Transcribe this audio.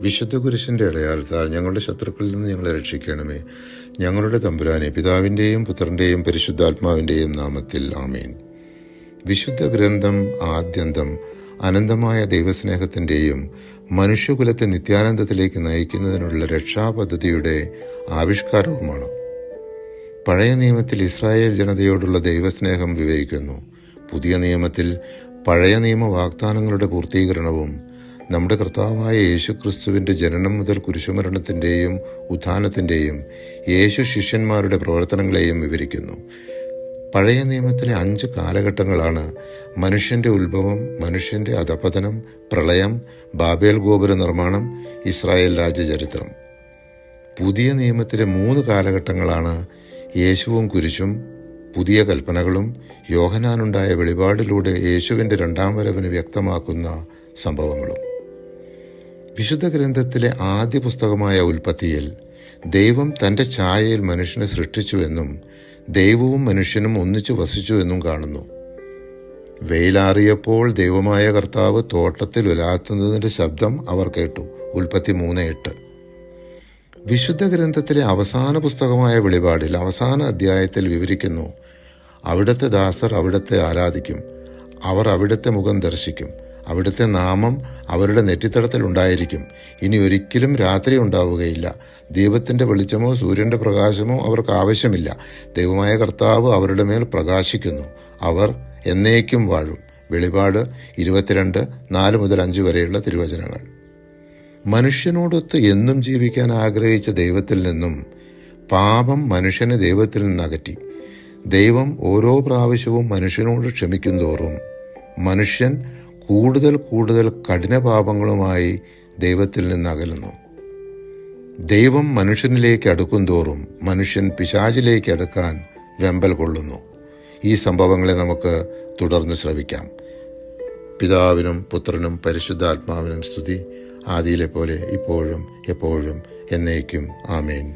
വിശുദ്ധ കുരിശിൻ്റെ അടയാളത്താൽ ഞങ്ങളുടെ ശത്രുക്കളിൽ നിന്ന് ഞങ്ങളെ രക്ഷിക്കണമേ. ഞങ്ങളുടെ തമ്പുരാനെ, പിതാവിൻ്റെയും പുത്രൻ്റെയും പരിശുദ്ധാത്മാവിൻ്റെയും നാമത്തിൽ ആമേൻ. വിശുദ്ധ ഗ്രന്ഥം ആദ്യന്തം അനന്തമായ ദൈവസ്നേഹത്തിൻ്റെയും മനുഷ്യകുലത്തെ നിത്യാനന്ദത്തിലേക്ക് നയിക്കുന്നതിനുള്ള രക്ഷാപദ്ധതിയുടെ ആവിഷ്കാരവുമാണ്. പഴയ നിയമത്തിൽ ഇസ്രായേൽ ജനതയോടുള്ള ദൈവസ്നേഹം വിവരിക്കുന്നു. പുതിയ നിയമത്തിൽ പഴയ നിയമ വാഗ്ദാനങ്ങളുടെ പൂർത്തീകരണവും നമ്മുടെ കർത്താവായ യേശുക്രിസ്തുവിൻ്റെ ജനനം മുതൽ കുരിശുമരണത്തിൻ്റെയും ഉത്ഥാനത്തിൻ്റെയും യേശു ശിഷ്യന്മാരുടെ പ്രവർത്തനങ്ങളെയും വിവരിക്കുന്നു. പഴയ നിയമത്തിലെ 5 കാലഘട്ടങ്ങളാണ് മനുഷ്യൻ്റെ ഉത്ഭവം, മനുഷ്യൻ്റെ അധപതനം, പ്രളയം, ബാബേൽ ഗോപുര നിർമ്മാണം, ഇസ്രായേൽ രാജ്യചരിത്രം. പുതിയ നിയമത്തിലെ 3 കാലഘട്ടങ്ങളാണ് യേശുവും കുരിശും, പുതിയ കൽപ്പനകളും, യോഹന്നാനുണ്ടായ വെളിപാടിലൂടെ യേശുവിൻ്റെ 2ാം വരവിന് വ്യക്തമാക്കുന്ന സംഭവങ്ങളും. വിശുദ്ധ ഗ്രന്ഥത്തിലെ ആദ്യ പുസ്തകമായ ഉൽപ്പത്തിയിൽ ദൈവം തൻ്റെ ഛായയിൽ മനുഷ്യനെ സൃഷ്ടിച്ചുവെന്നും ദൈവവും മനുഷ്യനും ഒന്നിച്ചു വസിച്ചു എന്നും കാണുന്നു. വെയിലാറിയപ്പോൾ ദൈവമായ കർത്താവ് തോട്ടത്തിൽ ഉലാത്തുന്നതിൻ്റെ ശബ്ദം അവർ കേട്ടു. ഉൽപ്പത്തി 3:8. വിശുദ്ധ ഗ്രന്ഥത്തിലെ അവസാന പുസ്തകമായ വെളിപാടിൽ അവസാന അധ്യായത്തിൽ വിവരിക്കുന്നു: അവിടുത്തെ ദാസർ അവിടുത്തെ ആരാധിക്കും, അവർ അവിടുത്തെ മുഖം ദർശിക്കും, അവിടുത്തെ നാമം അവരുടെ നെറ്റിത്തടത്തിൽ ഉണ്ടായിരിക്കും, ഇനി ഒരിക്കലും രാത്രി ഉണ്ടാവുകയില്ല, ദൈവത്തിൻ്റെ വെളിച്ചമോ സൂര്യൻ്റെ പ്രകാശമോ അവർക്ക് ആവശ്യമില്ല, ദൈവമായ കർത്താവ് അവരുടെ മേൽ പ്രകാശിക്കുന്നു, അവർ എന്നേക്കും വാഴും. വെളിപാട് 22:4-5 വരെയുള്ള തിരുവചനങ്ങൾ. മനുഷ്യനോടൊത്ത് എന്നും ജീവിക്കാൻ ആഗ്രഹിച്ച ദൈവത്തിൽ നിന്നും പാപം മനുഷ്യനെ ദൈവത്തിൽ നിന്നകറ്റി. ദൈവം ഓരോ പ്രാവശ്യവും മനുഷ്യനോട് ക്ഷമിക്കുന്തോറും മനുഷ്യൻ കൂടുതൽ കഠിനപാപങ്ങളുമായി ദൈവത്തിൽ നിന്ന് അകലുന്നു. ദൈവം മനുഷ്യനിലേക്ക് അടുക്കുന്തോറും മനുഷ്യൻ പിശാചിലേക്ക് അടുക്കാൻ വെമ്പൽ കൊള്ളുന്നു. ഈ സംഭവങ്ങളെ നമുക്ക് തുടർന്ന് ശ്രവിക്കാം. പിതാവിനും പുത്രനും പരിശുദ്ധാത്മാവിനും സ്തുതി, ആദിയിലെ പോലെ ഇപ്പോഴും എപ്പോഴും എന്നേക്കും. ആമേൻ.